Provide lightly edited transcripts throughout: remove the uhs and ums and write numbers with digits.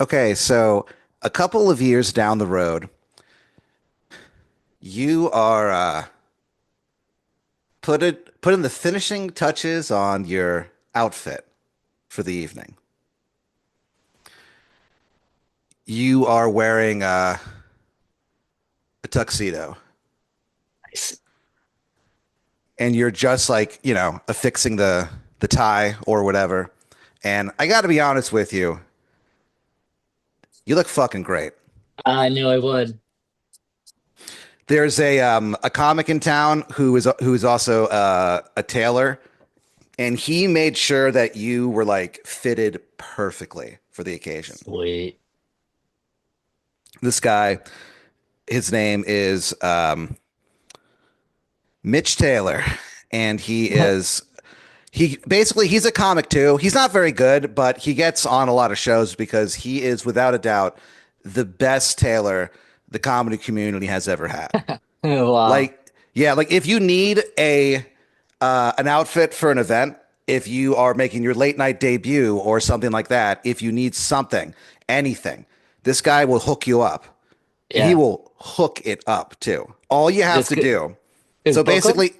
Okay, so a couple of years down the road, you are putting the finishing touches on your outfit for the evening. You are wearing a tuxedo, Nice. and you're just like, affixing the tie or whatever. And I got to be honest with you, you look fucking great. I knew I would. There's a comic in town who is also a tailor, and he made sure that you were like fitted perfectly for the occasion. Sweet. This guy, his name is Mitch Taylor, and he's a comic too. He's not very good, but he gets on a lot of shows because he is without a doubt the best tailor the comedy community has ever had. Wow. Like, yeah, like if you need a an outfit for an event, if you are making your late night debut or something like that, if you need something, anything, this guy will hook you up. And he Yeah. will hook it up too. All you have Just to do. is So book 'em. basically,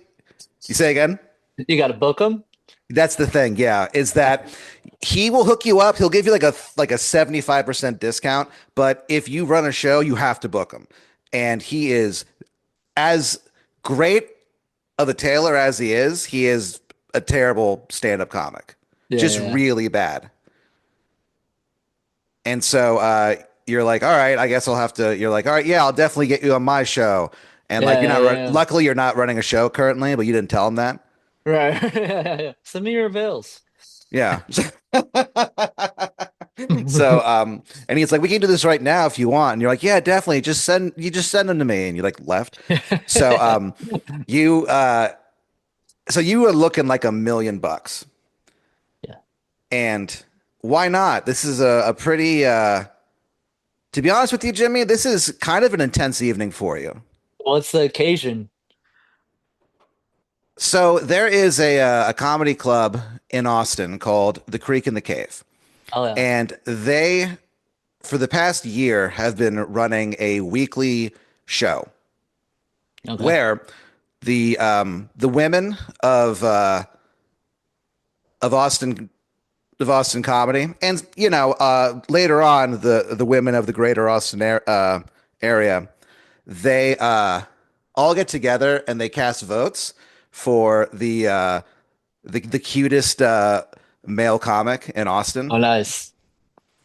you say again? You got to book 'em. That's the thing, yeah, is that he will hook you up. He'll give you like a 75% discount, but if you run a show, you have to book him. And he is as great of a tailor as he is a terrible stand-up comic. Yeah, Just yeah, really bad. And so you're like, all right, I guess I'll have to. You're like, all right, yeah, I'll definitely get you on my show. And like, yeah, yeah, yeah. luckily, you're not running a show currently, but you didn't tell him that. Right. Send me your bills. Yeah. So, and he's like, we can do this right now if you want. And you're like, yeah, definitely. Just send them to me. And you like left. So, you, so you were looking like $1 million. Yeah. And why not? This is a pretty, to be honest with you, Jimmy, this is kind of an intense evening for you. What's the occasion? So there is a comedy club in Austin called The Creek and the Cave. Oh yeah. And they, for the past year, have been running a weekly show Okay. where the women of Austin of Austin comedy, and later on the women of the greater Austin area, they all get together and they cast votes for the cutest male comic in Austin, Oh, nice.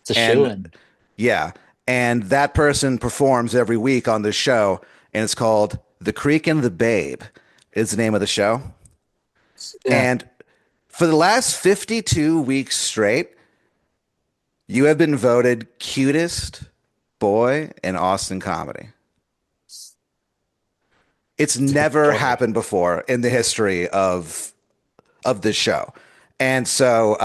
It's a and shoe-in. yeah, and that person performs every week on this show, and it's called The Creek and the Babe is the name of the show. Yeah. And for the last 52 weeks straight, you have been voted cutest boy in Austin comedy. It's It's never adorable. happened before in the history of this show. And so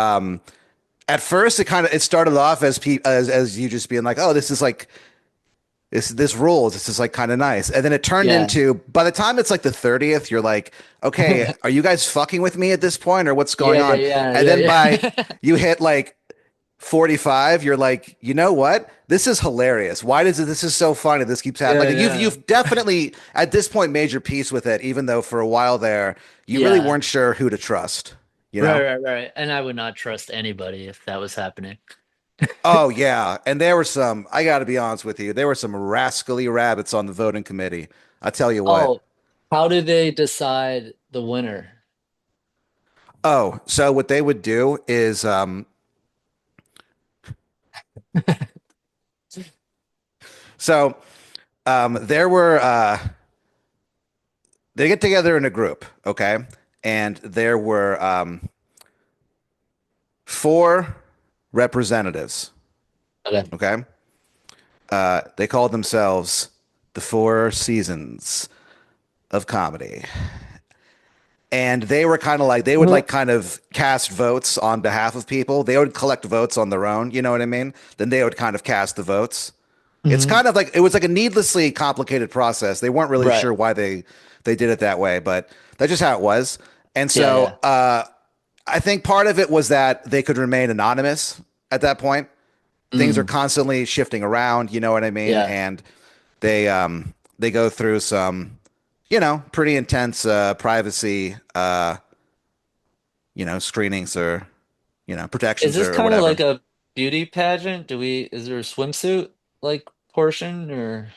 at first it started off as you just being like, "Oh, this is like this rules. This is like kind of nice." And then it turned Yeah. into, by the time it's like the 30th, you're like, "Okay, are you guys fucking with me at this point or what's going Yeah, on?" yeah, And yeah, then by yeah. you hit like 45, you're like, "You know what? This is hilarious. Why does this is so funny. This keeps happening." Yeah, Like yeah. you've definitely at this point made your peace with it, even though for a while there you really Yeah. weren't sure who to trust, you Right, know? right, right. And I would not trust anybody if that was happening. Oh yeah. And there were some, I got to be honest with you, there were some rascally rabbits on the voting committee. I tell you what. Oh, how do they decide the winner? Oh, so what they would do is so there were they get together in a group, okay? And there were four representatives, Okay. okay? They called themselves the Four Seasons of Comedy. And they were kind of like they would like kind of cast votes on behalf of people. They would collect votes on their own, you know what I mean? Then they would kind of cast the votes. It's Mhm. kind of like it was like a needlessly complicated process. They weren't really Right. sure why they did it that way, but that's just how it was. And Yeah, so yeah. I think part of it was that they could remain anonymous at that point. things are Mm, constantly shifting around, you know what I mean? yeah. And they go through some, pretty intense privacy screenings or, Is protections this or kind of whatever. like a beauty pageant? Is there a swimsuit like portion or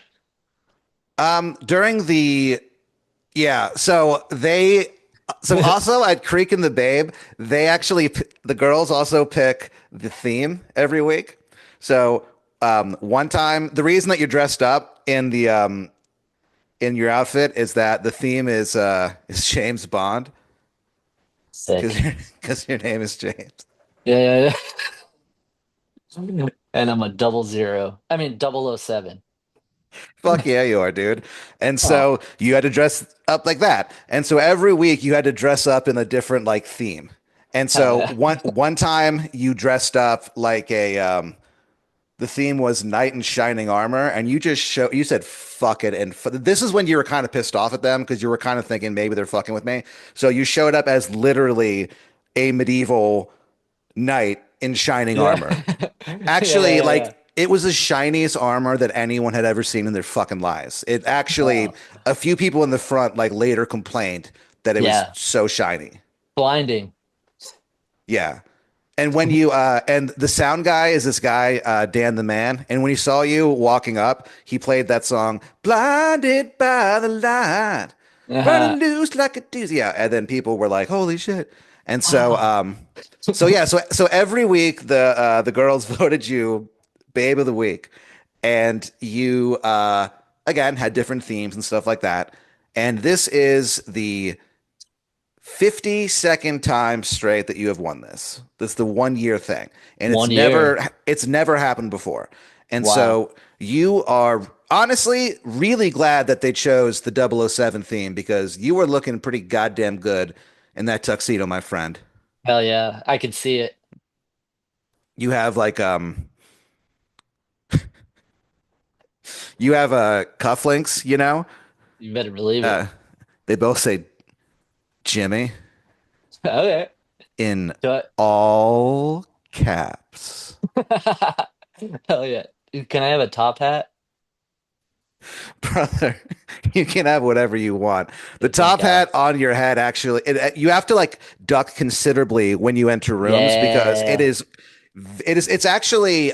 During the Yeah, so also at Creek and the Babe, the girls also pick the theme every week. So one time, the reason that you're dressed up in your outfit is that the theme is James Bond because sick? because your name is James. Yeah, yeah, yeah. And I'm a 00. I mean 007. Fuck yeah, you are, dude. And Oh, so you had to dress up like that. And so every week you had to dress up in a different like theme. And hell so yeah. one time you dressed up like a the theme was knight in shining armor, and you said fuck it, and this is when you were kind of pissed off at them because you were kind of thinking maybe they're fucking with me. So you showed up as literally a medieval knight in shining Yeah. armor. Yeah, Actually, yeah, yeah. like it was the shiniest armor that anyone had ever seen in their fucking lives. It actually, Oh, a few people in the front like later complained that it was yeah. so shiny. Blinding. Yeah. And and the sound guy is this guy, Dan the Man. And when he saw you walking up, he played that song, Blinded by the Light, Uh-huh. Running Loose like a doozy. Yeah. And then people were like, holy shit. And Wow. so every week the girls voted you Babe of the Week. And you again had different themes and stuff like that. And this is the 52nd time straight that you have won this. This is the 1 year thing. And One year. it's never happened before. And Wow. so you are honestly really glad that they chose the 007 theme because you were looking pretty goddamn good in that tuxedo, my friend. Hell yeah. I can see it. You have like you have cufflinks, you know? You better believe it. Uh they both say Jimmy Okay. in Do all caps. I... Hell yeah. Can I have a top hat? Brother, you can have whatever you want. The Thank top God. hat on your head actually, you have to like duck considerably when you enter rooms because Yeah. it's actually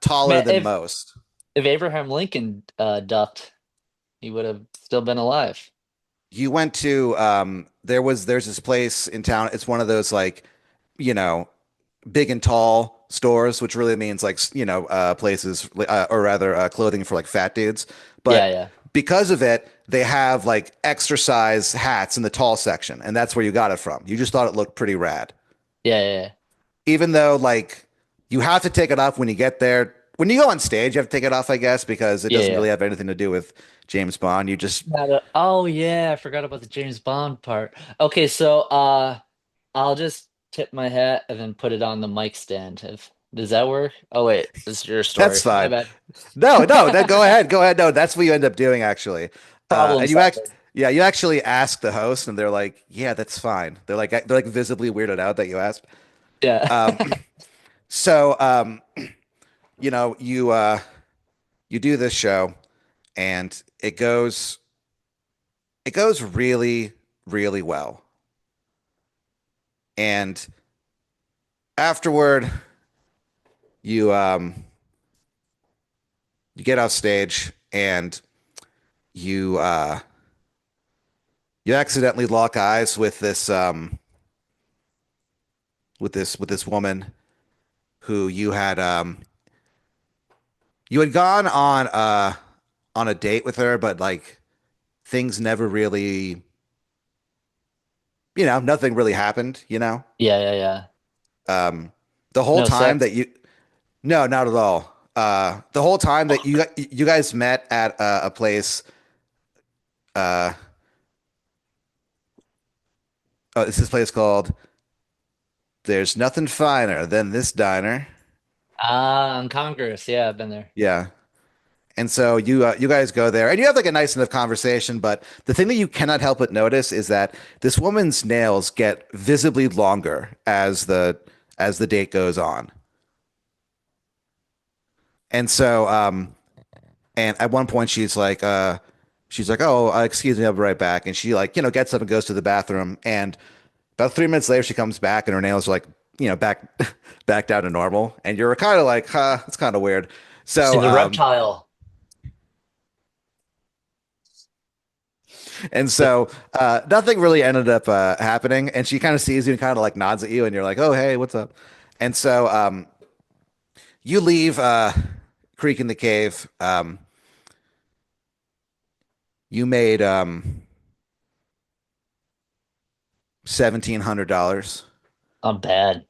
taller Man, than most. if Abraham Lincoln ducked, he would have still been alive. You went to there's this place in town. It's one of those like, you know, big and tall stores, which really means like places or rather clothing for like fat dudes. Yeah, But yeah. because of it, they have like exercise hats in the tall section, and that's where you got it from. You just thought it looked pretty rad, Yeah, yeah, yeah. even though like you have to take it off when you get there. When you go on stage, you have to take it off, I guess, because it Yeah, doesn't yeah. really have anything to do with James Bond. You just Oh yeah, I forgot about the James Bond part. Okay, so I'll just tip my hat and then put it on the mic stand. If does that work? Oh wait, this is your that's story. My fine. bad. No, go ahead, go ahead. No, that's what you end up doing actually. Problem And you act, solving. yeah, you actually ask the host, and they're like, "Yeah, that's fine." They're like visibly weirded out that you asked. Yeah. So, you know, you do this show, and it goes really, really well. And afterward, you you get off stage, and you you accidentally lock eyes with this woman who you had gone on a date with her, but like things never really, nothing really happened, you know? Yeah, yeah, yeah. Um, the whole No time sex. that you, no, not at all. The whole time that you guys met at a place, uh, oh, it's this place called There's Nothing Finer Than This Diner. On Congress. Yeah, I've been there. Yeah. And so you guys go there and you have like a nice enough conversation, but the thing that you cannot help but notice is that this woman's nails get visibly longer as the date goes on. And so, and at one point she's like, oh, excuse me, I'll be right back. And she like, gets up and goes to the bathroom. And about 3 minutes later, she comes back and her nails are like, back, back down to normal. And you're kind of like, huh, it's kind of weird. So, She's a reptile. and so, nothing really ended up, happening. And she kind of sees you and kind of like nods at you. And you're like, oh, hey, what's up? And so, you leave, Creek in the Cave. You made, $1,700, I'm bad.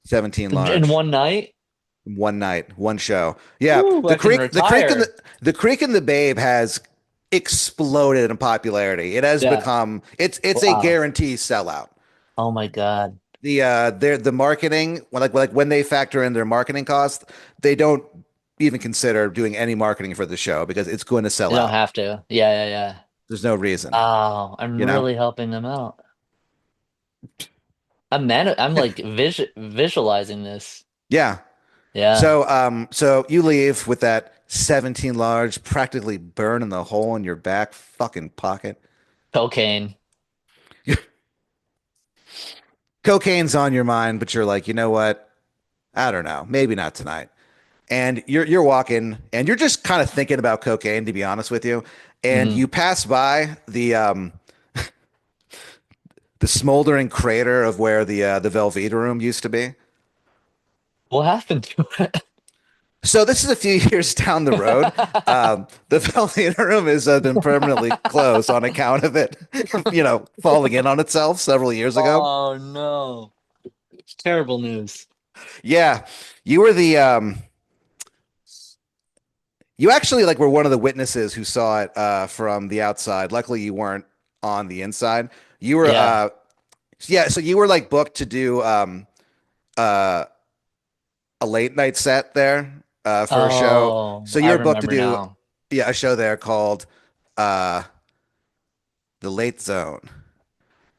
17 In large. one night? One night, one show. Yeah, Ooh, I can retire. the Creek and the Babe has exploded in popularity. It has Yeah. become it's a Wow. guarantee sellout. Oh my God. The marketing, when they factor in their marketing costs, they don't even consider doing any marketing for the show because it's going to sell You don't out. have to. Yeah, yeah, yeah. There's no reason, Oh, I'm you know? really helping them out. I'm like visualizing this. Yeah. Yeah. So you leave with that 17 large, practically burning the hole in your back fucking pocket. Cocaine. Cocaine's on your mind, but you're like, you know what? I don't know. Maybe not tonight. And you're walking and you're just kind of thinking about cocaine, to be honest with you. And Hmm. you pass by the smoldering crater of where the Velveeta room used to be. What happened to So this is a few years down the road. it? The Velveeta room has been permanently closed on account of it, falling in on itself several years ago. Oh no. It's terrible news. Yeah, you were you actually like were one of the witnesses who saw it, from the outside. Luckily, you weren't on the inside. You were, Yeah. yeah. So you were like booked to do, uh, a late night set there, for a show. Oh, So you I were booked to remember do, now. yeah, a show there called, uh, The Late Zone,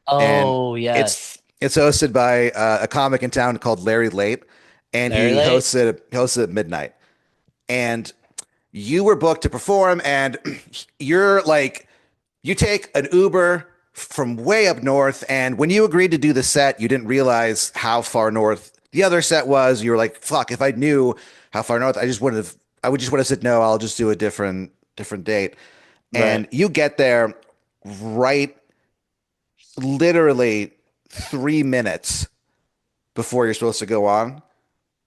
and Oh, it's yes. it's hosted by, a comic in town called Larry Late, and Very he late? hosted at midnight. And you were booked to perform, and you're like, you take an Uber from way up north, and when you agreed to do the set, you didn't realize how far north the other set was. You were like, "Fuck! If I knew how far north, I would just would have said no. I'll just do a different date." Right. And you get there right, literally 3 minutes before you're supposed to go on. Sounds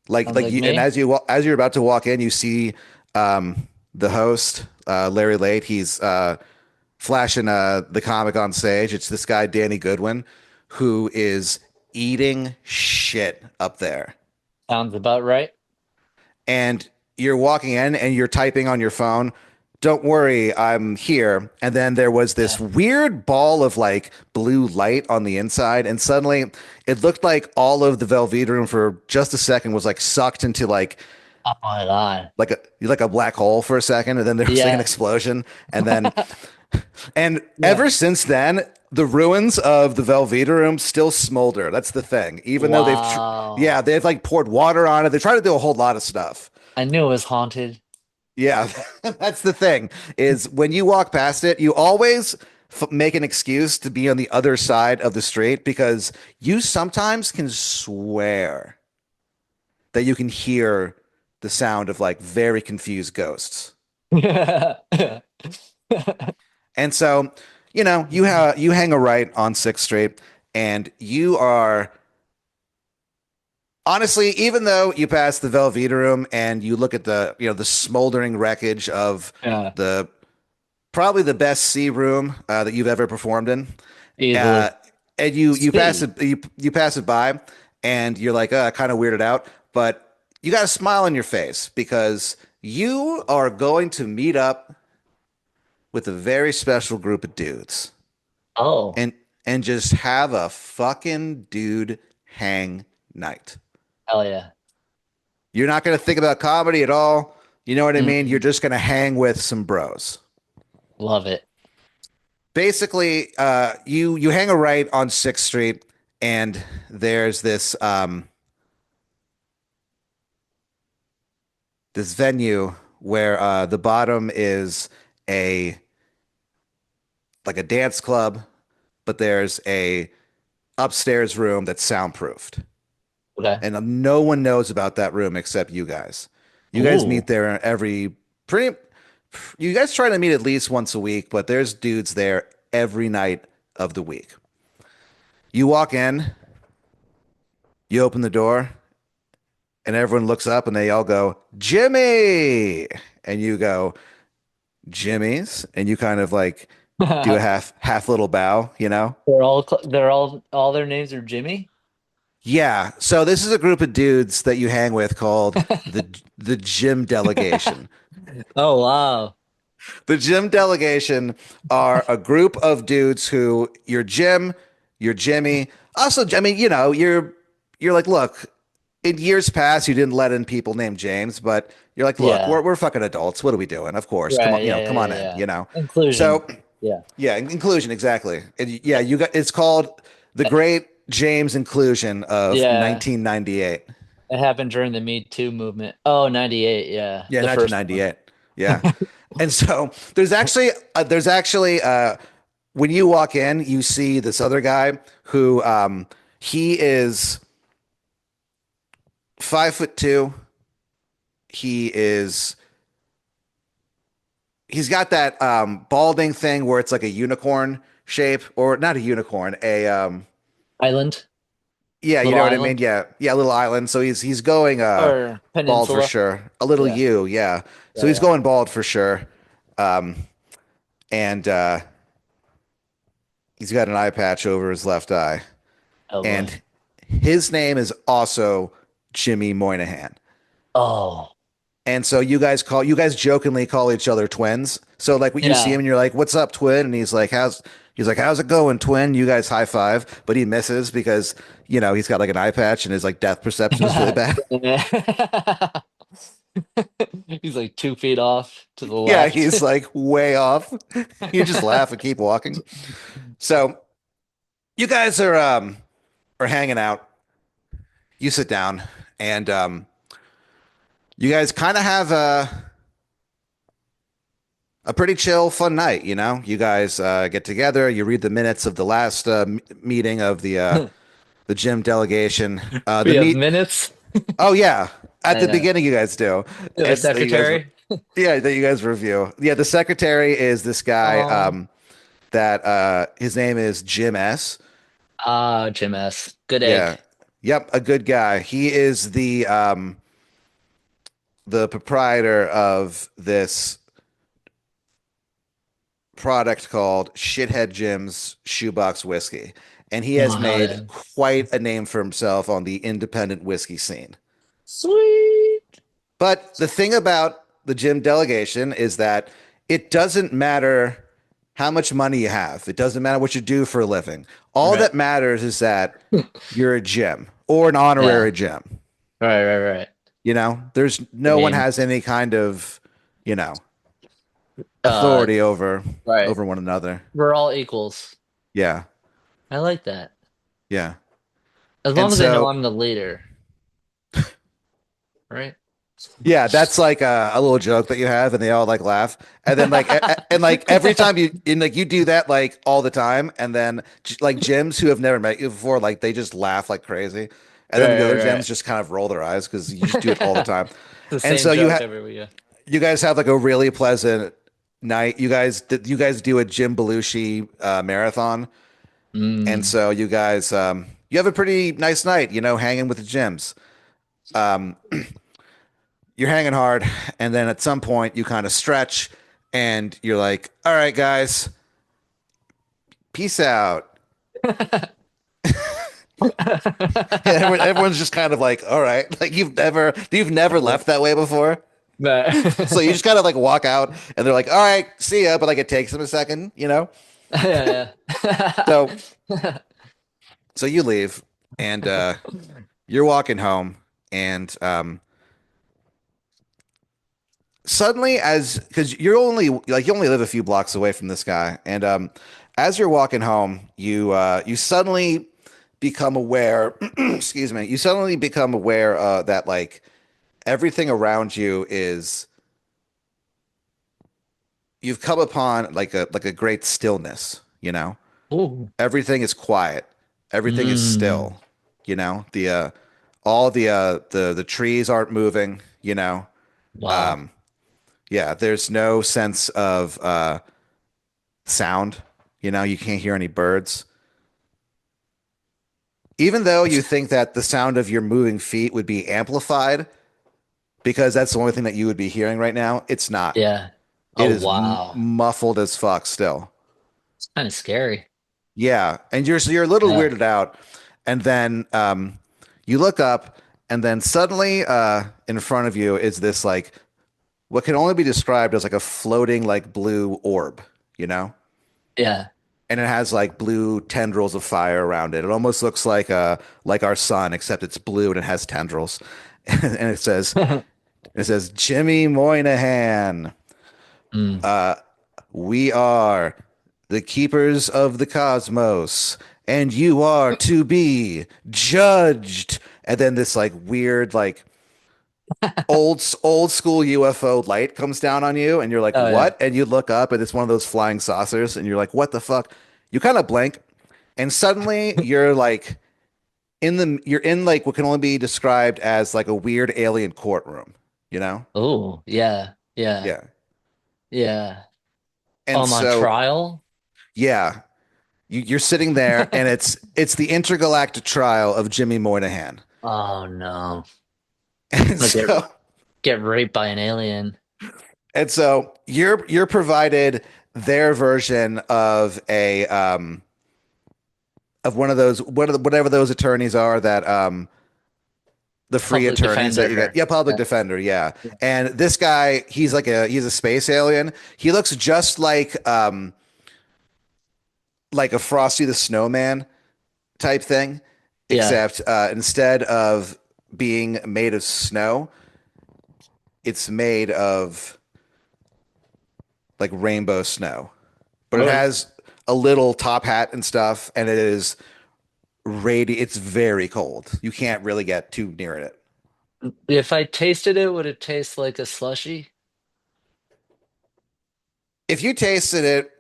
like And me. as you're about to walk in, you see, the host, Larry Late. He's, flashing, the comic on stage. It's this guy Danny Goodwin, who is eating shit up there. Sounds about right. And you're walking in and you're typing on your phone. Don't worry, I'm here. And then there was this Yeah. weird ball of like blue light on the inside, and suddenly it looked like all of the Velveeta room for just a second was like sucked into Oh my God. like a black hole for a second, and then there was like an Yeah. explosion, and then and Yeah. ever since then, the ruins of the Velveeta room still smolder. That's the thing. Even though yeah, Wow. they've like poured water on it. They try to do a whole lot of stuff. I knew it was haunted. Yeah, that's the thing. Is when you walk past it, you always make an excuse to be on the other side of the street because you sometimes can swear that you can hear the sound of like very confused ghosts. And so, you hang a right on 6th Street, and you are honestly, even though you pass the Velveeta room and you look at the smoldering wreckage of Yeah. the probably the best C room, that you've ever performed in, uh, Easily. and you pass See. it you pass it by, and you're like, kind of weirded out, but you got a smile on your face because you are going to meet up with a very special group of dudes. Oh, and and just have a fucking dude hang night. hell yeah. You're not going to think about comedy at all. You know what I mean? You're Mm, just going to hang with some bros. love it. Basically, you hang a right on 6th Street, and there's this, this venue where the bottom is a like a dance club, but there's a upstairs room that's soundproofed. Okay. And no one knows about that room except you guys. You guys Ooh. meet there every pretty you guys try to meet at least once a week, but there's dudes there every night of the week. You walk in, you open the door, and everyone looks up and they all go, "Jimmy!" And you go, "Jimmy's?" And you kind of like do a half little bow, you know? They're all their names are Jimmy. Yeah. So this is a group of dudes that you hang with called the gym delegation. Oh wow. The gym delegation are a group of dudes who you're Jim, you're Jimmy. Also, I mean, you're like, look, in years past you didn't let in people named James, but you're like, look, Yeah. we're fucking adults. What are we doing? Of course. Come on, Right. Yeah. Yeah. come on Yeah. in, Yeah. you know. Inclusion. So, Yeah. yeah, inclusion exactly. And yeah, you got it's called the Great James Inclusion of Yeah. 1998. It happened during the Me Too movement. Oh, 98. Yeah. Yeah, The first one. 1998. Yeah. And so there's actually when you walk in, you see this other guy who he is 5'2". He is he's got that balding thing where it's like a unicorn shape, or not a unicorn, a Island. yeah, you Little know what I mean? island. Yeah, yeah, little island. So he's going Or bald for peninsula. sure. A little Yeah. U, yeah. So Yeah. he's Yeah. going bald for sure. Um, and he's got an eye patch over his left eye. Oh boy. And his name is also Jimmy Moynihan. Oh. And so you guys jokingly call each other twins. So like when you see Yeah. him and you're like, "What's up, twin?" And he's like, "How's it going, twin?" You guys high five, but he misses because, he's got like an eye patch and his like depth perception is really bad. He's like 2 feet off to the Yeah, left. he's like way off. You just laugh and keep walking. So you guys are hanging out. You sit down and you guys kind of have a pretty chill, fun night. You guys get together. You read the minutes of the last meeting of the gym delegation. The We have meet. minutes. Oh yeah, at I the know. beginning you guys do. We have a And you guys, secretary. yeah, that you guys review. Yeah, the secretary is this guy. Oh. That his name is Jim S. Ah, Jim S. Good Yeah. egg. Yep, a good guy. He is the proprietor of this product called Shithead Jim's Shoebox Whiskey, and he has Oh, hell made yeah. quite a name for himself on the independent whiskey scene. Sweet. But the thing about the gym delegation is that it doesn't matter how much money you have. It doesn't matter what you do for a living. All Right. that matters is that you're a gym or an Yeah. honorary gym. Right, right, right. There's I no one mean, has any kind of, you know, uh, authority over right. over one another. We're all equals. Yeah. I like that. Yeah. As And long as I know so I'm the leader, right? yeah, that's like a little joke that you have, and they all like laugh, and then and like every time you do that like all the time, and then like gyms who have never met you before, like they just laugh like crazy, and then the Right, other gyms right, just kind of roll their eyes because you just do it all the right. time, The and same so joke every week. Yeah. you guys have like a really pleasant night. You guys do a Jim Belushi marathon, and Mm. so you have a pretty nice night, hanging with the gyms. Um, you're hanging hard, and then at some point you kind of stretch, and you're like, "All right, guys, peace out." And everyone's just kind of like, "All right," like you've never left that way before, so you But just kind of like walk out, and they're like, "All right, see ya," but like it takes them a second. yeah, So yeah. so you leave, and you're walking home, and suddenly, as because you only live a few blocks away from this guy, and as you're walking home, you suddenly become aware excuse me, you suddenly become aware that like everything around you is you've come upon like a great stillness, you know? Oh, Everything is quiet. Everything is mm, still, you know? All the trees aren't moving, you know? wow. Yeah, there's no sense of sound, you know, you can't hear any birds. Even though you think that the sound of your moving feet would be amplified because that's the only thing that you would be hearing right now, it's not. Yeah. It Oh, is wow. muffled as fuck still. It's kind of scary. Yeah, and you're a little Yeah. weirded out, and then you look up, and then suddenly in front of you is this like what can only be described as like a floating like blue orb, you know? Yeah. And it has like blue tendrils of fire around it. It almost looks like our sun, except it's blue and it has tendrils. And it says Jimmy Moynihan. Mm. We are the keepers of the cosmos, and you are to be judged. And then this like weird, like old school UFO light comes down on you, and you're like, Oh, yeah. "What?" And you look up, and it's one of those flying saucers, and you're like, "What the fuck?" You kind of blink, and suddenly you're in like what can only be described as like a weird alien courtroom, you know? Oh, yeah. Yeah. Yeah. Yeah. And On so trial? yeah, you're sitting there, and it's the intergalactic trial of Jimmy Moynihan. Oh, no. And Like so get raped by an alien. you're provided their version of a of one of those whatever those attorneys are that the free Public attorneys that you get. defender. Yeah, public Yeah. defender, yeah. And this guy, he's a space alien. He looks just like a Frosty the Snowman type thing, Yeah. except instead of being made of snow, it's made of like rainbow snow. But it Okay. has a little top hat and stuff, and it is it's very cold. You can't really get too near it. If I tasted it, would it taste like a slushy? If you tasted it,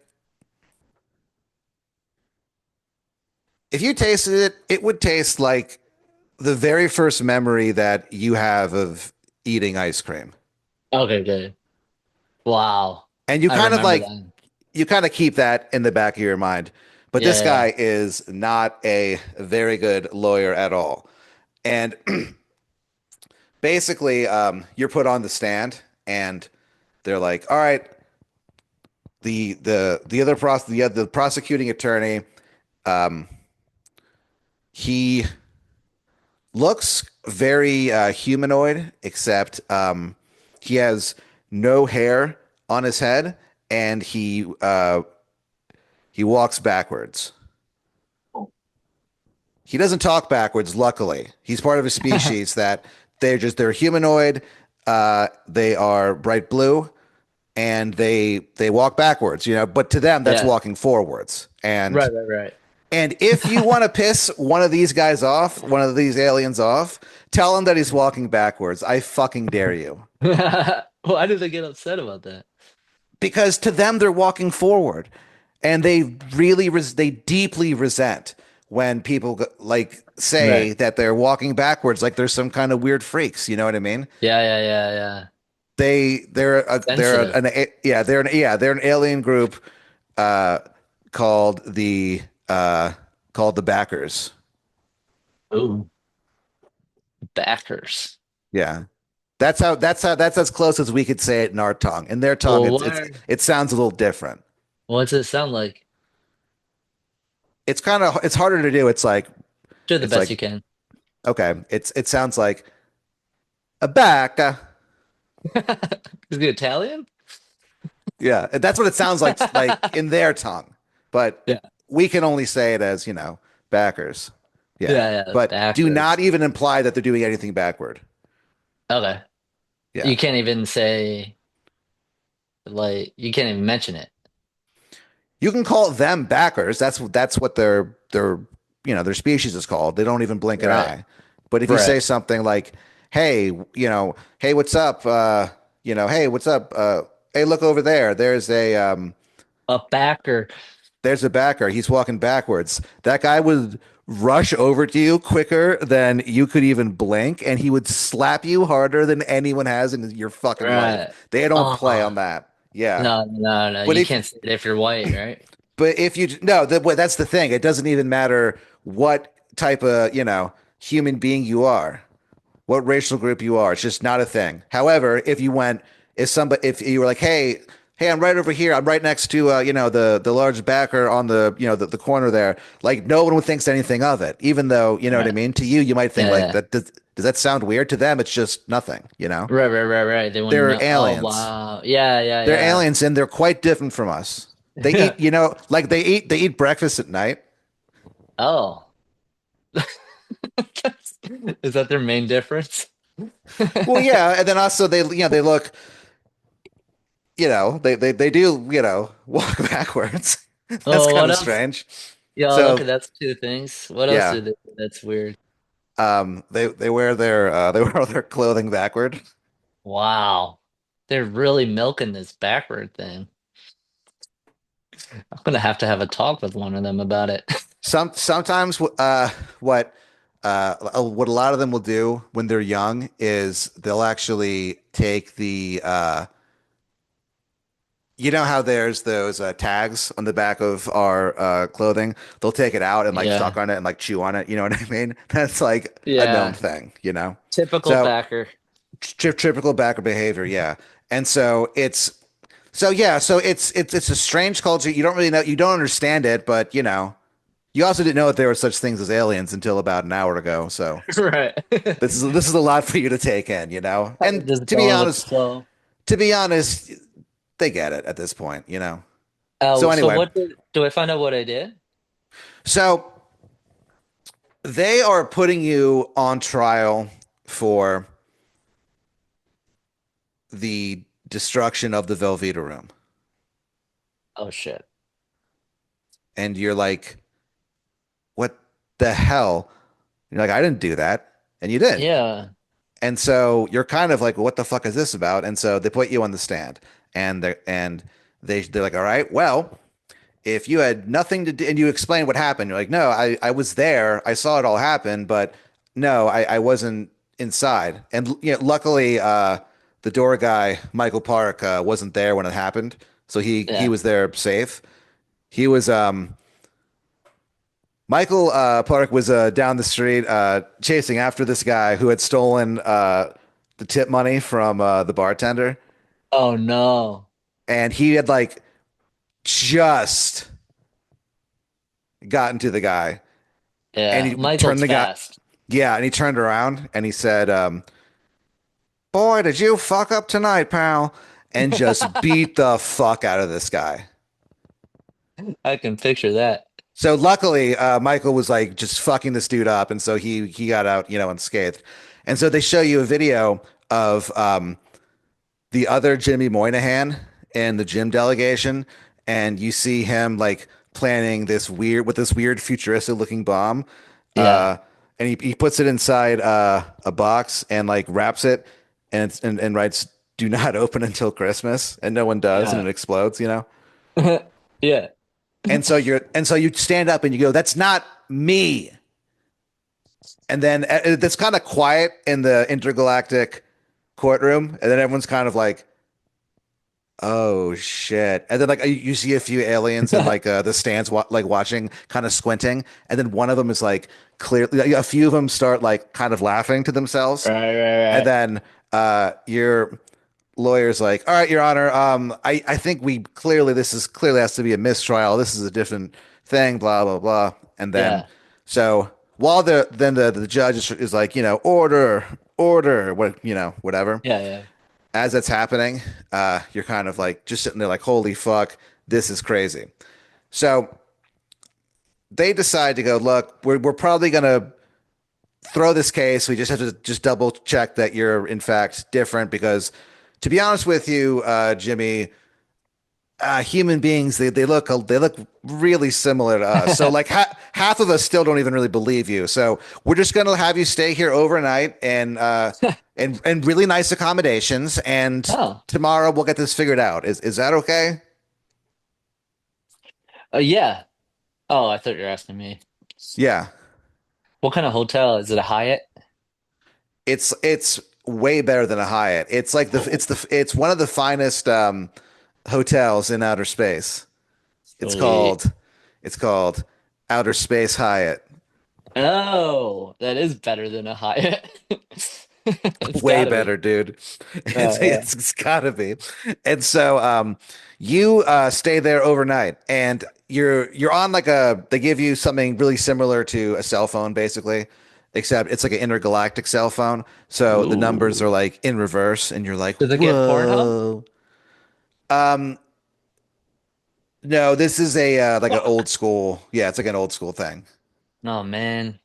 if you tasted it, it would taste like the very first memory that you have of eating ice cream. Okay, good. Wow. And you I kind of remember like that. you kind of keep that in the back of your mind. But Yeah, this yeah. guy is not a very good lawyer at all. And basically, you're put on the stand, and they're like, "All right, the prosecuting attorney, he looks very humanoid, except he has no hair on his head, and he walks backwards. He doesn't talk backwards, luckily. He's part of a species that they're humanoid, they are bright blue, and they walk backwards, you know, but to them that's Yeah. walking forwards. Right, right, right. And if you want to piss one of these guys off, one of these aliens off, tell him that he's walking backwards. I fucking dare you. Why do they get upset about that? Because to them they're walking forward, and they deeply resent when people like Right. say that they're walking backwards like there's some kind of weird freaks, you know what I mean? Yeah, yeah, yeah, yeah. They're Sensitive. they're an alien group uh called the uh called the backers. Ooh, backers. Yeah. That's as close as we could say it in our tongue. In their tongue, Well, what it sounds a little different. what's it sound like? It's harder to do. Do the It's best like you can. okay, it sounds like a back. Is it Italian? Yeah, that's what it sounds like in their tongue. But Yeah. we can only say it as, you know, backers. Yeah. Yeah, yeah, But do not backers. even imply that they're doing anything backward. Okay. Yeah. You can't even say like you can't even mention it. You can call them backers. That's what their you know, their species is called. They don't even blink an Right. eye. But if you say Right. something like, hey, hey, what's up? Hey, what's up? Hey, look over there. A backer. There's a backer. He's walking backwards. That guy would rush over to you quicker than you could even blink, and he would slap you harder than anyone has in your fucking life. Right. They don't play Oh, on that. Yeah. no, no, no. But You if can't say it if you're white, right? but if you no, that's the thing. It doesn't even matter what type of, human being you are, what racial group you are. It's just not a thing. However, if you were like, hey, I'm right over here. I'm right next to, the large backer on the corner there. Like no one would think anything of it, even though, you know what I Right. mean? To you, you might think like Yeah. that. Does that sound weird? To them, it's just nothing, you know? Right, right, right, right. They wouldn't They're know. Oh, aliens. wow. Yeah, yeah, They're yeah. aliens and they're quite different from us. They Yeah. eat, like they eat breakfast at night. Oh. Is that their main difference? Well, yeah, and then also they look, they do, walk backwards. That's Oh, kind what of else? strange. Yeah, okay, So, that's two things. What else yeah, do they do that's weird? they wear they wear all their clothing backward. Wow. They're really milking this backward thing. I'm gonna have to have a talk with one of them about it. Sometimes what a lot of them will do when they're young is they'll actually take how there's those tags on the back of our clothing? They'll take it out and like suck Yeah. on it and like chew on it. You know what I mean? That's like a known Yeah. thing. Typical So backer. typical backer behavior, yeah. And so it's a strange culture. You don't really know, you don't understand it, but you also didn't know that there were such things as aliens until about an hour ago. So Right. this is a lot for you to take in. And Just going with the flow. to be honest, they get it at this point. So Oh, so anyway, do I find out what I did? so they are putting you on trial for the destruction of the Velveeta room. Oh shit. And you're like, what the hell? You're like, I didn't do that. And you did. Yeah. And so you're kind of like, what the fuck is this about? And so they put you on the stand and they're like, all right, well, if you had nothing to do and you explain what happened, you're like, no, I was there. I saw it all happen, but no, I wasn't inside. And luckily, the door guy, Michael Park, wasn't there when it happened. So he Yeah. was there safe. He was Michael Park was down the street chasing after this guy who had stolen the tip money from the bartender, Oh no. and he had like just gotten to the guy, and Yeah. he turned Michael's the guy, fast. yeah, and he turned around and he said, "Boy, did you fuck up tonight, pal?" And just beat the fuck out of this guy. I can picture that. So luckily, Michael was like just fucking this dude up, and so he got out, unscathed. And so they show you a video of the other Jimmy Moynihan and the gym delegation, and you see him like planning this weird futuristic looking bomb. Yeah. And he puts it inside a box and like wraps it and writes "Do not open until Christmas," and no one does, and Yeah. it explodes. Yeah. And so you stand up and you go, "That's not me." And then it's kind of quiet in the intergalactic courtroom, and then everyone's kind of like, "Oh shit!" And then like you see a few aliens in like the stands, like watching, kind of squinting, and then one of them is like clearly, like, a few of them start like kind of laughing to themselves, Right, right, and right. then your lawyer's like, "All right, Your Honor, I think this clearly has to be a mistrial. This is a different thing, blah blah blah." And then Yeah. so while the judge is like, order, whatever. Yeah, yeah. As that's happening, you're kind of like just sitting there like, holy fuck, this is crazy. So they decide to go, look, we're probably gonna throw this case. We just have to just double check that you're in fact different because, to be honest with you, Jimmy, human beings, they look really similar to us. So like half of us still don't even really believe you. So we're just gonna have you stay here overnight and really nice accommodations. And Oh, tomorrow we'll get this figured out. Is that okay? yeah. Oh, I thought you were asking me. Yeah. What kind of hotel? Is it a Hyatt? It's way better than a Hyatt. It's like it's one of the finest hotels in outer space. It's Sweet. called it's called Outer Space Hyatt. Oh, that is better than a Hyatt. It's Way gotta be. better, dude. Oh yeah. It's gotta be. And so you stay there overnight and you're on like a they give you something really similar to a cell phone basically, except it's like an intergalactic cell phone. So the numbers Ooh. are like in reverse and you're like, Does it get Pornhub? "Whoa." No, this is a like an old school. Yeah, it's like an old school thing. Oh man.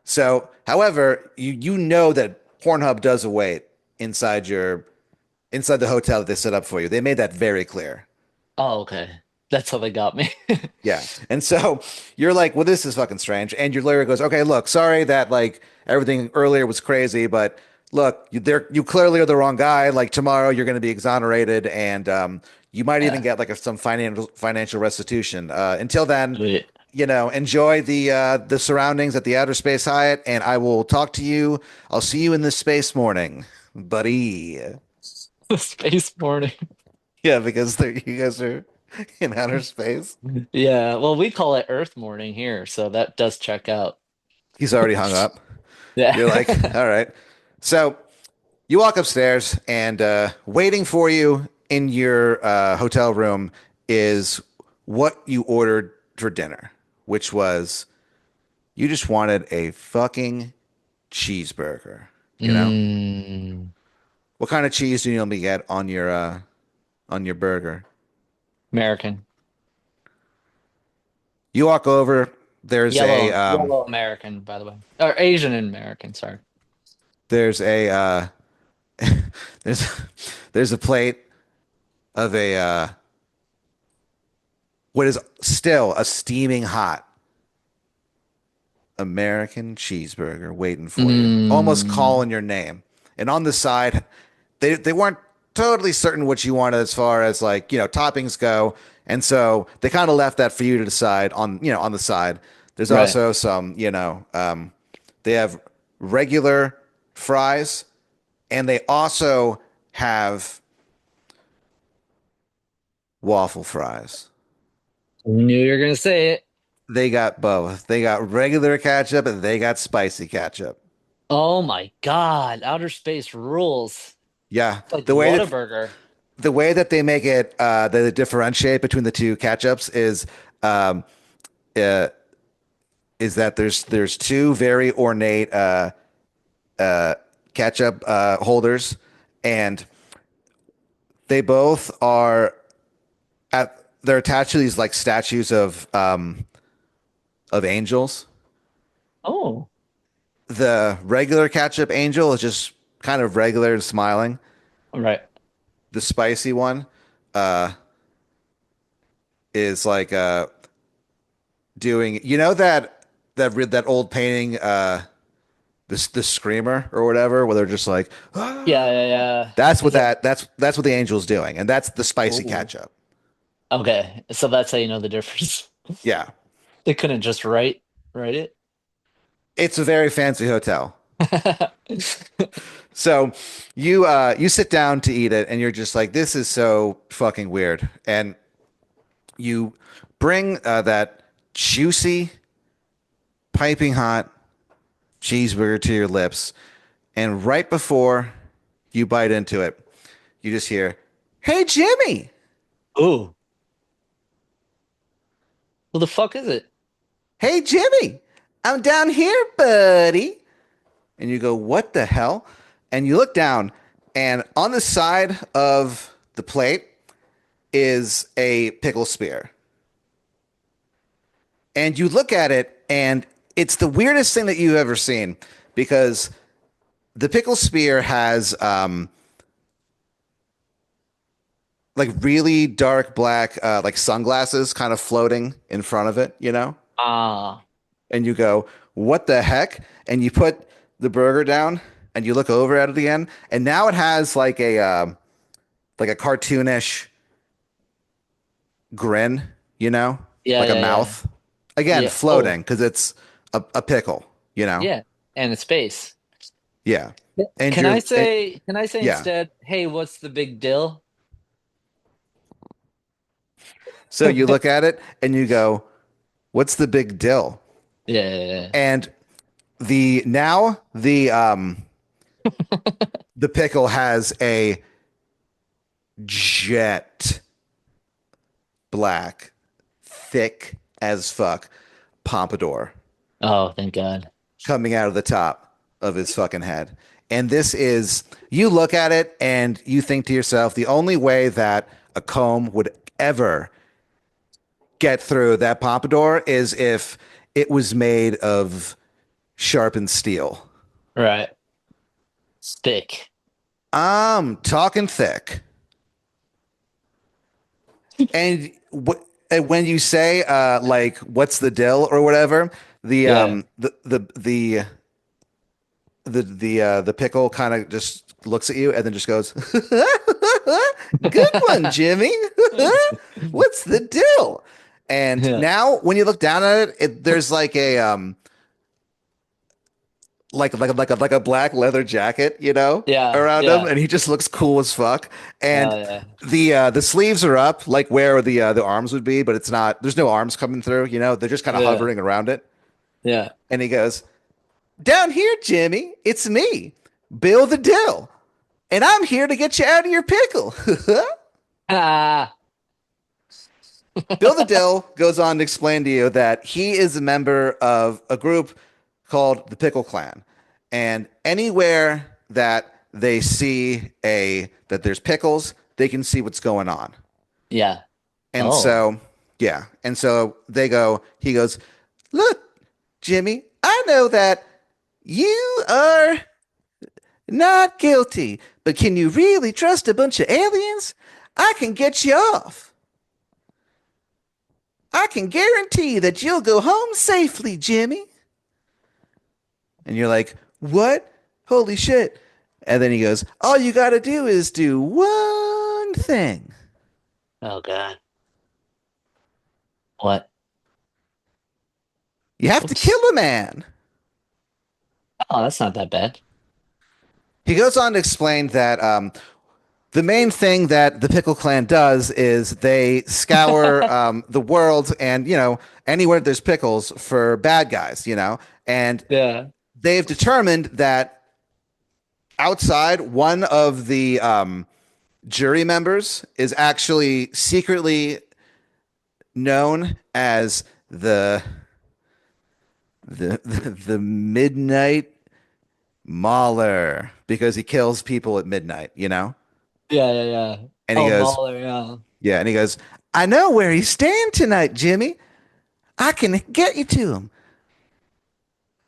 So, however, you know that Pornhub does await inside your inside the hotel that they set up for you. They made that very clear. Oh, okay. That's how they got me. Yeah. And so you're like, well, this is fucking strange. And your lawyer goes, okay, look, sorry that like everything earlier was crazy, but look, you clearly are the wrong guy. Like tomorrow you're going to be exonerated and you might even Yeah. get like some financial restitution. Until then, Sweet. enjoy the surroundings at the Outer Space Hyatt, and I will talk to you. I'll see you in the space morning, buddy. Space morning. Yeah, because you guys are in outer space. Yeah. Well, we call it Earth morning here, so that does check out. He's already hung up. Yeah. You're like, all right. So you walk upstairs, and waiting for you in your hotel room is what you ordered for dinner, which was you just wanted a fucking cheeseburger. You know, Mm, what kind of cheese do you normally get on your burger? American. You walk over. There's a Yellow American, by the way. Or Asian American, sorry. there's a there's there's a plate of a what is still a steaming hot American cheeseburger waiting for you, almost Mm, calling your name. And on the side, they weren't totally certain what you wanted as far as like, toppings go. And so they kind of left that for you to decide on, on the side. There's right. also some, they have regular fries and they also have waffle fries. Knew you were gonna say it. They got both. They got regular ketchup and they got spicy ketchup. Oh my God, outer space rules. Yeah, It's like Whataburger. the way that they make it, that they differentiate between the two ketchups um, uh, is that there's two very ornate ketchup holders, and they both are they're attached to these like statues of angels. Oh, The regular ketchup angel is just kind of regular and smiling. right. The spicy one uh, is like doing that old painting the screamer or whatever where they're just like Yeah, "Ah." yeah, yeah. That's what Is that that's what the angel's doing and that's the spicy oh ketchup. okay. So that's how you know the difference. Yeah, They couldn't just write it. it's a very fancy hotel. So you sit down to eat it and you're just like this is so fucking weird and you bring that juicy piping hot cheeseburger to your lips and right before you bite into it you just hear, "Hey, Jimmy. Oh, who the fuck is it? Hey, Jimmy. I'm down here, buddy." And you go, "What the hell?" And you look down, and on the side of the plate is a pickle spear. And you look at it, and it's the weirdest thing that you've ever seen because the pickle spear has like really dark black like sunglasses kind of floating in front of it, you know? Ah, And you go, "What the heck?" And you put the burger down and you look over at it again, and now it has like a cartoonish grin, you know? yeah, Like a yeah, yeah, mouth. Again, yeah. Oh, floating because it's a pickle, you know? yeah. And it's space. Yeah. Yeah. And Can you're I say? Can I say yeah. instead? Hey, what's the big deal? So you look at it and you go, "What's the big deal?" Yeah, yeah, And the pickle has a jet black, thick as fuck pompadour oh, thank God. coming out of the top of his fucking head. And this is, you look at it and you think to yourself, the only way that a comb would ever get through that pompadour is if it was made of sharpened steel. Right. Stick. I'm talking thick. And when you say like what's the dill or whatever, the Yeah. um the pickle kind of just looks at you and then just goes, "Good one, Jimmy. What's the dill?" And Yeah. now when you look down at it, there's like a like a black leather jacket, you know, Yeah. around him, Yeah. and he just looks cool as fuck. And Oh, yeah. the sleeves are up, like where the arms would be, but it's not. There's no arms coming through, you know. They're just kind of Yeah. hovering around it. Yeah. And he goes, "Down here, Jimmy, it's me, Bill the Dill, and I'm here to get you out of your pickle." Ah. Bill the Dill goes on to explain to you that he is a member of a group called the Pickle Clan. And anywhere that they see a that there's pickles, they can see what's going on. Yeah. And Oh. so, yeah. And so he goes, "Look, Jimmy, I know that you are not guilty, but can you really trust a bunch of aliens? I can get you off. I can guarantee that you'll go home safely, Jimmy." And you're like, "What? Holy shit." And then he goes, "All you got to do is do one thing. Oh God. What? You have to kill Oops. a man." Oh, that's not that bad. He goes on to explain that the main thing that the Pickle Clan does is they scour the world and, you know, anywhere there's pickles for bad guys, you know, and Yeah. they've determined that outside, one of the jury members is actually secretly known as the Midnight Mauler because he kills people at midnight, you know? Yeah, yeah, yeah. And he Oh, goes, Mahler, yeah. yeah, and he goes, "I know where he's staying tonight, Jimmy. I can get you to him.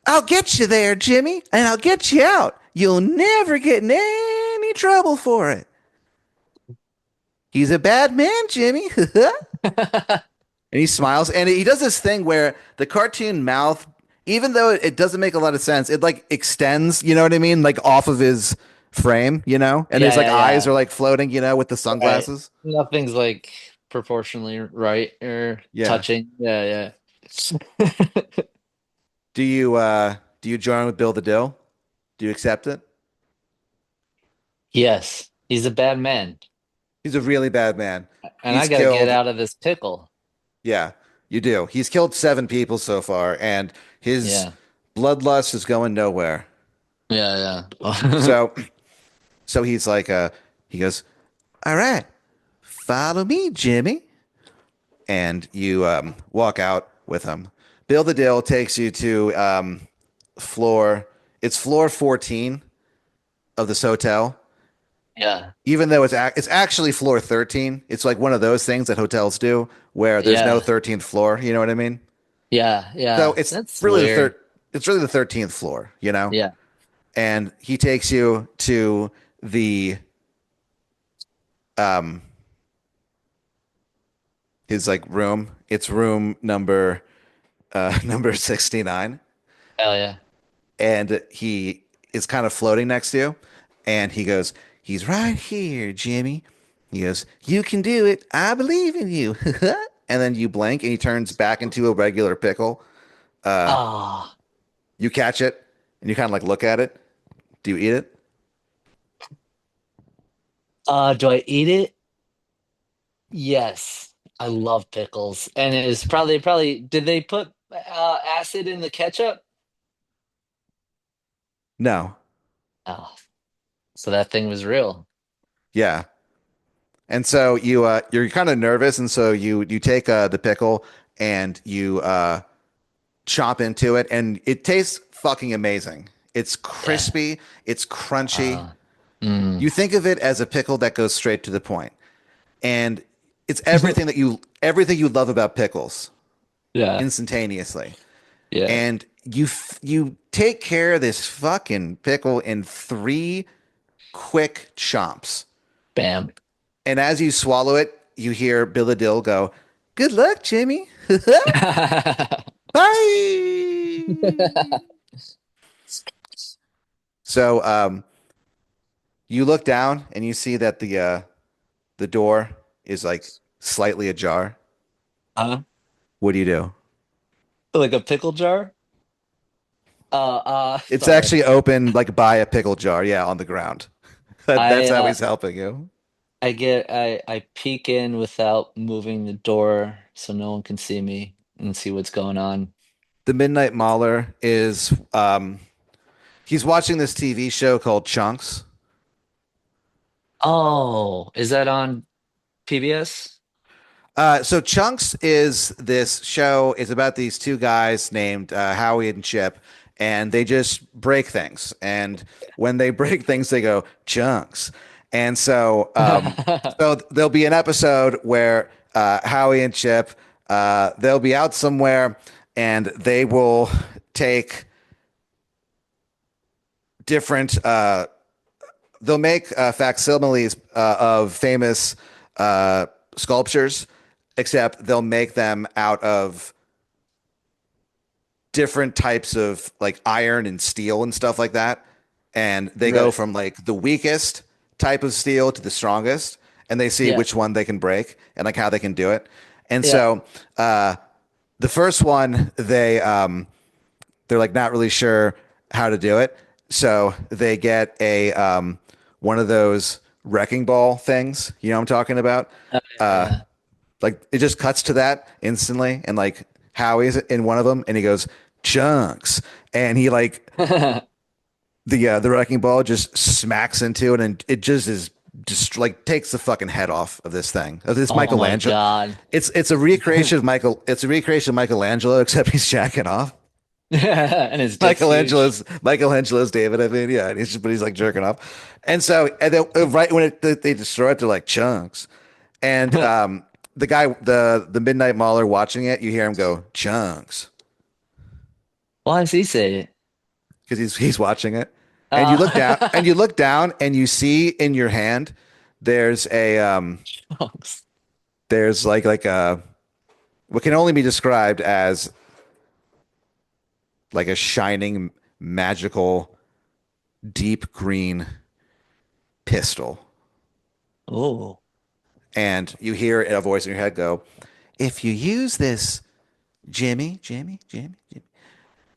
I'll get you there, Jimmy, and I'll get you out. You'll never get in any trouble for it. He's a bad man, Jimmy." And he smiles and he does this thing where the cartoon mouth, even though it doesn't make a lot of sense, it like extends, you know what I mean? Like off of his frame, you know? And Yeah, his like yeah, eyes yeah. are like floating, you know, with the Right. sunglasses. Nothing's like proportionally right or Yeah. touching. Yeah, yeah. Do you join with Bill the Dill? Do you accept it? Yes, he's a bad man, He's a really bad man. and I He's gotta get killed, out of this pickle. yeah, you do. He's killed 7 people so far, and his Yeah, bloodlust is going nowhere. yeah, yeah. So so he's like he goes, "All right, follow me, Jimmy." And you walk out with him. Bill the Dill takes you to floor. It's floor 14 of this hotel. Yeah, Even though it's actually floor 13. It's like one of those things that hotels do where there's no yeah, 13th floor. You know what I mean? yeah, So yeah. it's That's really the weird. third. It's really the 13th floor. You know? Yeah, And he takes you to the his like room. It's room number number 69, Hell yeah. and he is kind of floating next to you, and he goes, "He's right here, Jimmy." He goes, "You can do it. I believe in you." And then you blink, and he turns back into a regular pickle. Ah, You catch it, and you kind of like look at it. Do you eat it? do I eat it? Yes. I love pickles. And it's probably did they put acid in the ketchup? No. Oh, so that thing was real. Yeah. And so you're kind of nervous, and so you take the pickle and you chomp into it, and it tastes fucking amazing. It's Yeah. crispy, it's crunchy. Uh, mm. You think of it as a pickle that goes straight to the point, and it's everything you love about pickles Yeah. instantaneously. Yeah. And you take care of this fucking pickle in three quick chomps. Bam. And as you swallow it, you hear Billadil go, "Good luck, Jimmy." Bye. So you look down and you see that the door is like slightly ajar. Huh? What do you do? Like a pickle jar? It's Sorry. actually open like by a pickle jar, yeah, on the ground. That's I how he's helping you. I peek in without moving the door so no one can see me and see what's going on. The Midnight Mauler is he's watching this TV show called Chunks. Oh, is that on PBS? So Chunks is this show. It's about these two guys named Howie and Chip, and they just break things. And when they break things, they go Chunks. And so there'll be an episode where Howie and Chip they'll be out somewhere, and they will take different. They'll make facsimiles of famous sculptures, except they'll make them out of different types of like iron and steel and stuff like that. And they go Right. from like the weakest type of steel to the strongest, and they see Yeah. which one they can break and like how they can do it. And Yeah. so the first one, they're like not really sure how to do it. So they get a one of those wrecking ball things. You know what I'm talking about? Oh, yeah. Like it just cuts to that instantly, and like Howie's in one of them, and he goes chunks, and he like Yeah. the wrecking ball just smacks into it, and it just like takes the fucking head off of this thing of this Oh my Michelangelo. God. It's a recreation of Michael. It's a recreation of Michelangelo, except he's jacking off. And his dick's huge. Michelangelo's David. I mean, yeah, and but he's like jerking off, and so and then right when they destroy it, they're like chunks, and the guy, the Midnight Mauler watching it, you hear him go chunks Why does he say it? because he's watching it, and Uh, you look down, and you see in your hand there's a there's like a what can only be described as like a shining magical deep green pistol. Oh. And you hear a voice in your head go, "If you use this, Jimmy,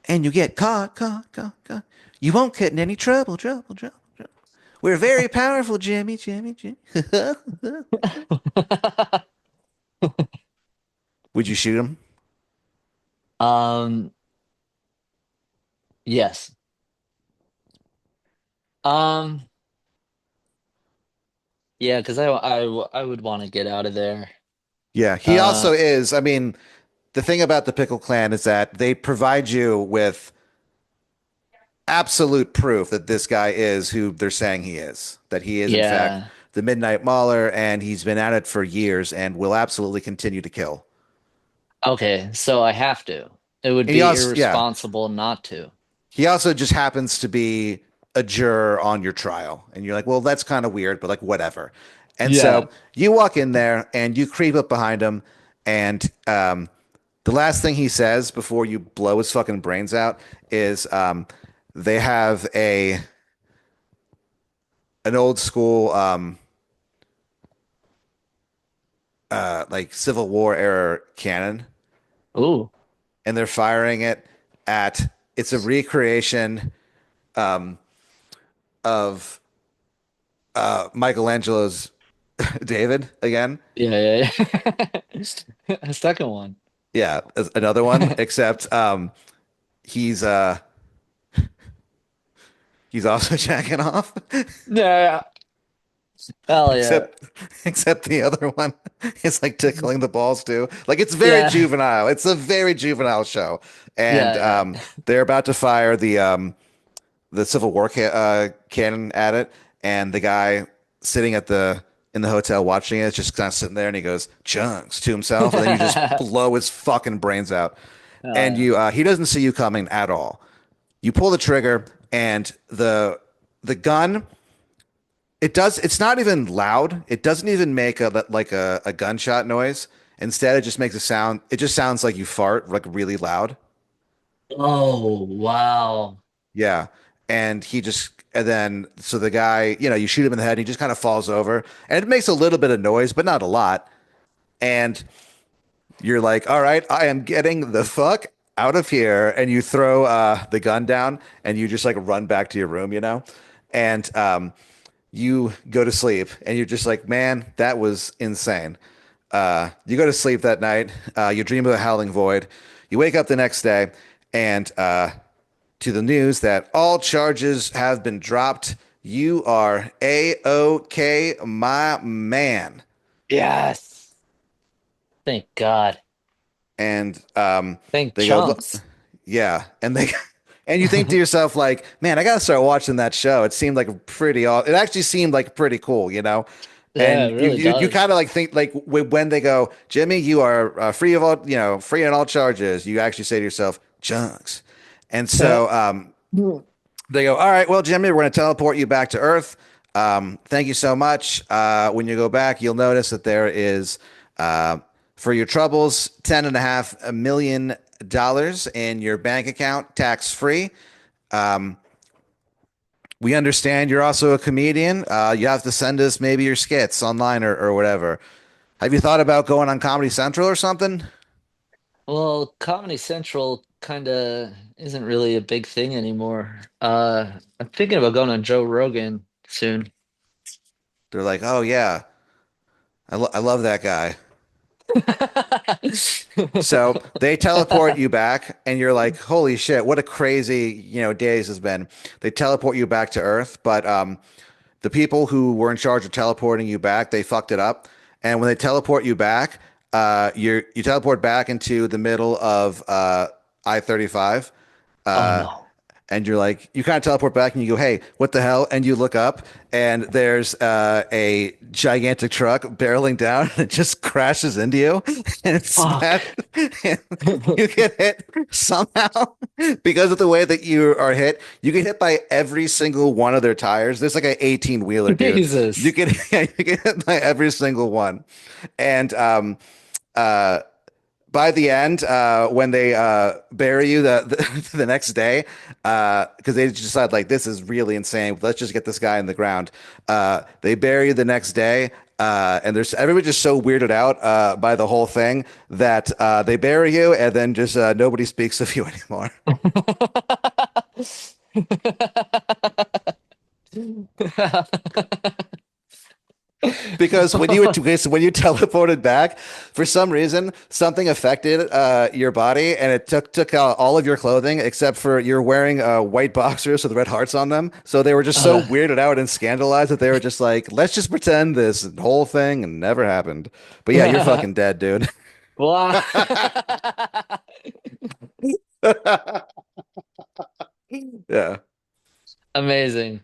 and you get caught, you won't get in any trouble. We're very powerful, Jimmy. Would you shoot him? Um, yes. Um, yeah, because I would want to get out of there. Yeah, he Uh, also is. I mean, the thing about the Pickle Clan is that they provide you with absolute proof that this guy is who they're saying he is, that he is, in fact, yeah. the Midnight Mauler, and he's been at it for years and will absolutely continue to kill. Okay, so I have to. It would And he be also, yeah, irresponsible not to. he also just happens to be a juror on your trial. And you're like, well, that's kind of weird, but like, whatever. And Yeah. so you walk in there and you creep up behind him And the last thing he says before you blow his fucking brains out is they have a an old school like Civil War era cannon, Ooh. and they're firing it at it's a recreation of Michelangelo's David again. Yeah, yeah, yeah. A second one. Yeah, another one, except he's uh he's also jacking off. Yeah, yeah. Hell yeah. except except the other one is like tickling the balls too. Like it's very Yeah. juvenile. It's a very juvenile show. And Yeah, they're about to fire the Civil War cannon at it, and the guy sitting at the in the hotel watching it is just kind of sitting there, and he goes chunks to himself, and then you just yeah. blow his fucking brains out, Hell and yeah. you he doesn't see you coming at all. You pull the trigger, and the gun it's not even loud. It doesn't even make a gunshot noise. Instead, it just makes a sound. It just sounds like you fart like really loud. Oh, wow. Yeah. And then, so the guy, you shoot him in the head and he just kind of falls over and it makes a little bit of noise, but not a lot. And you're like, all right, I am getting the fuck out of here. And you throw the gun down and you just like run back to your room. And you go to sleep and you're just like, man, that was insane. You go to sleep that night. You dream of a howling void. You wake up the next day and to the news that all charges have been dropped. You are A-OK, my man. Yes. Thank God. And Thank they go, chunks. yeah. And they, and you think to yourself, like, man, I got to start watching that show. It seemed like it actually seemed like pretty cool. Yeah, it And really you does. kind of like think like when they go, Jimmy, you are free of all, free on all charges. You actually say to yourself, chunks. And so they go, all right, well, Jimmy, we're going to teleport you back to Earth. Thank you so much. When you go back, you'll notice that there is, for your troubles, $10.5 million in your bank account, tax free. We understand you're also a comedian. You have to send us maybe your skits online or whatever. Have you thought about going on Comedy Central or something? Well, Comedy Central kind of isn't really a big thing anymore. I'm thinking about going on Joe Rogan soon. They're like, oh, yeah, I love that guy. So they teleport you back, and you're like, "Holy shit! What a crazy, days has been." They teleport you back to Earth, but the people who were in charge of teleporting you back, they fucked it up. And when they teleport you back, you teleport back into the middle of I-35, Oh uh, no. and you're like, you kind of teleport back and you go, hey, what the hell? And you look up and there's a gigantic truck barreling down and it just crashes into you and it Fuck. smashes. And you get hit somehow because of the way that you are hit. You get hit by every single one of their tires. There's like an 18 wheeler, dude. You Jesus. get, you get hit by every single one. And uh, by the end, when they bury you the next day, because they decide like this is really insane. Let's just get this guy in the ground. They bury you the next day, and there's everybody just so weirded out by the whole thing that they bury you, and then just nobody speaks of you anymore. Because okay, so when you teleported back, for some reason, something affected your body, and it took out all of your clothing except for you're wearing white boxers with red hearts on them. So they were just so Uh, weirded out and scandalized that they were just like, "Let's just pretend this whole thing never happened." But yeah, you're fucking dead, dude. wow. Yeah. Amazing.